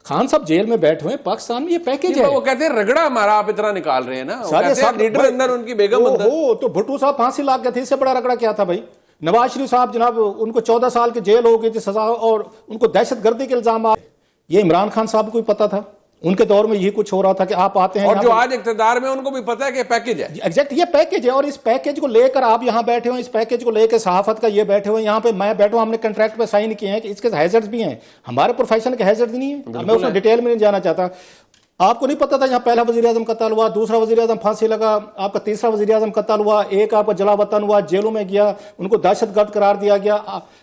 خان صاحب جیل میں بیٹھے ہوئے پاکستان میں، یہ پیکیج ہے. وہ کہتے ہیں رگڑا ہمارا آپ اتنا نکال رہے ہیں نا، لیڈر اندر ان کی بیگم اندر. تو بھٹو صاحب پھانسی لگ گئے تھے، اس سے بڑا رگڑا کیا تھا بھائی؟ نواز شریف صاحب جناب ان کو 14 سال کی جیل ہو گئی تھی سزا، اور ان کو دہشت گردی کے الزامات. یہ عمران خان صاحب کو بھی پتا تھا، ان کے دور میں یہی کچھ ہو رہا تھا کہ آپ آتے ہیں، اور جو آج اقتدار میں ان کو بھی پتا ہے کہ پیکیج ہے. ایگزیکٹ یہ پیکیج ہے، اور اس پیکیج کو لے کر آپ یہاں بیٹھے ہوئے، اس پیکیج کو لے کے صحافت کا یہ بیٹھے ہوئے یہاں پہ، میں بیٹھا ہوں، ہم نے کنٹریکٹ پہ سائن کیے ہیں کہ اس کے ہیزرڈز بھی ہیں، ہمارے پروفیشن کے ہیزرڈز نہیں ہیں. میں اس میں ڈیٹیل میں نہیں جانا چاہتا. آپ کو نہیں پتا تھا یہاں پہلا وزیر اعظم قتل ہوا، دوسرا وزیر اعظم پھانسی لگا، آپ کا تیسرا وزیر اعظم قتل ہوا، ایک آپ کا جلا وطن ہوا، جیلوں میں گیا، ان کو دہشت گرد قرار دیا گیا.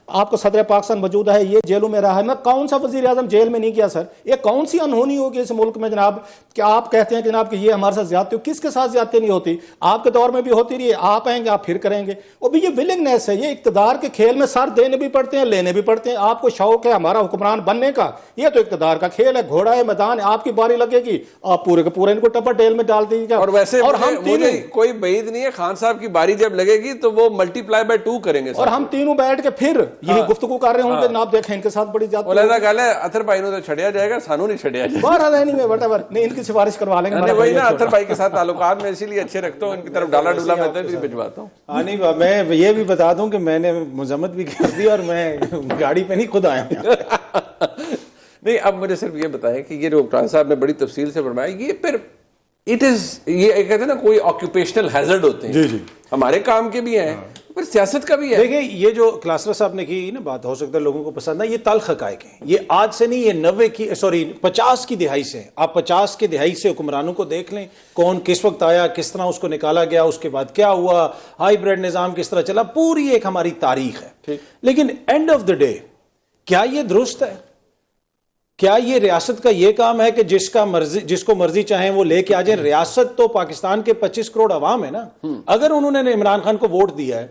آپ کو صدر پاکستان موجود ہے، یہ جیلوں میں رہا ہے. میں کون سا وزیر اعظم جیل میں نہیں گیا سر؟ یہ کون سی انہونی ہوگی اس ملک میں جناب کہ آپ کہتے ہیں کہ جناب کہ یہ ہمارے ساتھ زیادتی ہو؟ کس کے ساتھ زیادتی نہیں ہوتی؟ آپ کے دور میں بھی ہوتی رہی ہے، آپ آئیں گے آپ پھر کریں گے. اور بھی یہ ولنگنیس ہے، یہ اقتدار کے کھیل میں سر دینے بھی پڑتے ہیں، لینے بھی پڑتے ہیں. آپ کو شوق ہے ہمارا حکمران بننے کا، یہ تو اقتدار کا کھیل ہے، گھوڑا ہے میدان ہے، آپ کی باری لگے گی آپ پورے کے پورے ان کو ٹپر ڈیل میں ڈال دیجیے گا. اور ویسے مجھے کوئی بعید نہیں ہے، خان صاحب کی باری جب لگے گی تو وہ ملٹی پلائی بائی 2 کریں گے، اور ہم تینوں بیٹھ کے پھر یہی گفتگو کر رہے ہوں کہ آپ دیکھیں ان کے ساتھ بڑی زیادتی. علیحدہ گل ہے، اطہر بھائی نو تو چھڑیا جائے گا، سانو نہیں چھڑیا جائے گا. باہر نہیں ان کی سفارش کروا لیں گے. وہی نا، اطہر بھائی کے ساتھ تعلقات میں اسی لیے اچھے رکھتا ہوں، ان کی طرف ڈالا ڈولا میں بھی بھجواتا ہوں. نہیں، میں یہ بھی بتا دوں کہ میں نے مذمت بھی کر دی اور میں گاڑی پہ نہیں خود آیا. نہیں، اب مجھے صرف یہ بتائیں کہ یہ جو خان صاحب نے بڑی تفصیل سے فرمایا، یہ پھر یہ کہتے ہیں نا کوئی آکوپیشنل ہیزرڈ ہوتے ہیں. جی ہمارے کام کے بھی ہیں، پھر سیاست کا بھی ہے. دیکھیں یہ جو کلاسرا صاحب نے کی نا بات، ہو سکتا ہے لوگوں کو پسند نہ، یہ تلخ حقائق ہیں. یہ آج سے نہیں، یہ 50 کی دہائی سے. آپ 50 کی دہائی سے حکمرانوں کو دیکھ لیں، کون کس وقت آیا، کس طرح اس کو نکالا گیا، اس کے بعد کیا ہوا، ہائی بریڈ نظام کس طرح چلا، پوری ایک ہماری تاریخ ہے. لیکن اینڈ آف دا ڈے کیا یہ درست ہے؟ کیا یہ ریاست کا یہ کام ہے کہ جس کو مرضی چاہیں وہ لے کے آ جائیں؟ ریاست تو پاکستان کے 25 کروڑ عوام ہے نا. اگر انہوں نے عمران خان کو ووٹ دیا ہے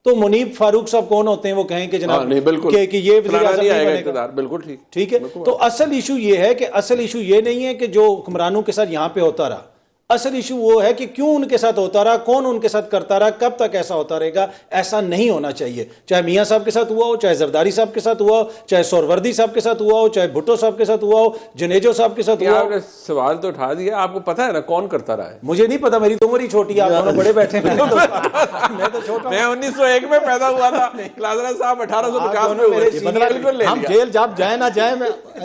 تو منیب فاروق صاحب کون ہوتے ہیں وہ کہیں کہ جناب کہ یہ وزیر اعظم نہیں بنے گا. بالکل ٹھیک ہے. تو اصل ایشو یہ ہے کہ اصل ایشو یہ نہیں ہے کہ جو حکمرانوں کے ساتھ یہاں پہ ہوتا رہا، اصل ایشو وہ ہے کہ کیوں ان کے ساتھ ہوتا رہا، کون ان کے ساتھ کرتا رہا، کب تک ایسا ہوتا رہے گا. ایسا نہیں ہونا چاہیے، چاہے میاں صاحب کے ساتھ ہوا ہو، چاہے زرداری صاحب کے ساتھ ہوا ہو، چاہے سوروردی صاحب کے ساتھ ہوا ہو، چاہے بھٹو صاحب کے ساتت ہوا ہو، جنیجو صاحب کے ساتھ ہوا ہو. سوال تو اٹھا دیا، آپ کو پتا ہے نا کون کرتا رہا ہے؟ مجھے نہیں پتا، میری تو عمر ہی چھوٹی ہے، آپ دونوں بڑے بیٹھے ہیں. میں تو چھوٹا، میں 1901 میں پیدا ہوا تھا، کلاسرا صاحب 1850 میں ہوئے. ہم جیل جب جائیں نہ جائیں،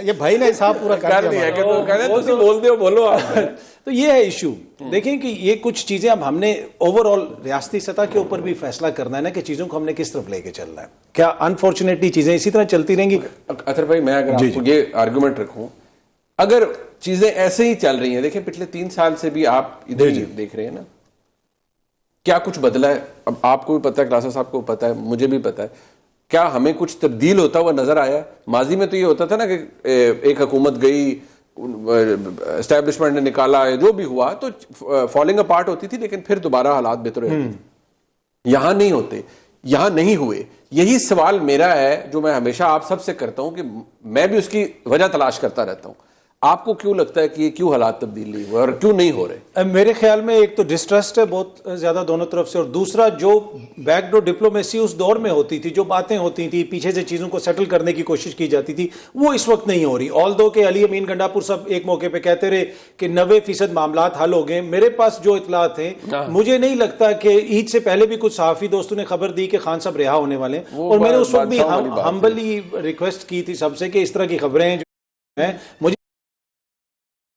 یہ بھائی نے حساب پورا کر دیا کہ تو کہہ رہے تسی بول دیو بولو. تو یہ ہے ایشو. دیکھیں کہ یہ کچھ چیزیں اب ہم نے اوور آل ریاستی سطح کے اوپر بھی فیصلہ کرنا ہے نا کہ چیزوں کو ہم نے کس طرف لے کے چلنا ہے. کیا انفارچونیٹلی چیزیں اسی طرح چلتی رہیں گی؟ اطہر بھائی میں اگر آپ کو یہ آرگومنٹ رکھوں، اگر چیزیں ایسے ہی چل رہی ہیں، دیکھیں پچھلے 3 سال سے بھی آپ ادھر ہی دیکھ رہے ہیں نا، کیا کچھ بدلا ہے؟ اب آپ کو بھی پتا ہے، کلاسر صاحب کو پتا ہے، مجھے بھی پتا ہے. کیا ہمیں کچھ تبدیل ہوتا ہوا نظر آیا؟ ماضی میں تو یہ ہوتا تھا نا کہ ایک حکومت گئی، اسٹیبلشمنٹ نے نکالا، جو بھی ہوا تو فالنگ اپارٹ ہوتی تھی، لیکن پھر دوبارہ حالات بہتر ہوتے تھے. یہاں نہیں ہوتے، یہاں نہیں ہوئے. یہی سوال میرا ہے جو میں ہمیشہ آپ سب سے کرتا ہوں، کہ میں بھی اس کی وجہ تلاش کرتا رہتا ہوں. آپ کو کیوں لگتا ہے کہ یہ کیوں حالات تبدیل نہیں ہوئے اور کیوں نہیں ہو رہے؟ میرے خیال میں ایک تو ڈسٹرسٹ ہے بہت زیادہ دونوں طرف سے، اور دوسرا جو بیک ڈور ڈپلومیسی اس دور میں ہوتی تھی، جو باتیں ہوتی تھی، پیچھے سے چیزوں کو سیٹل کرنے کی کوشش کی جاتی تھی، وہ اس وقت نہیں ہو رہی. آلدو کہ علی امین گنڈاپور صاحب ایک موقع پہ کہتے رہے کہ 90% معاملات حل ہو گئے. میرے پاس جو اطلاعات ہیں، مجھے نہیں لگتا کہ عید سے پہلے بھی کچھ صحافی دوستوں نے خبر دی کہ خان صاحب رہا ہونے والے ہیں، اور میں نے اس وقت بھی ہمبلی ریکویسٹ کی تھی سب سے کہ اس طرح کی خبریں جو ہیں مجھے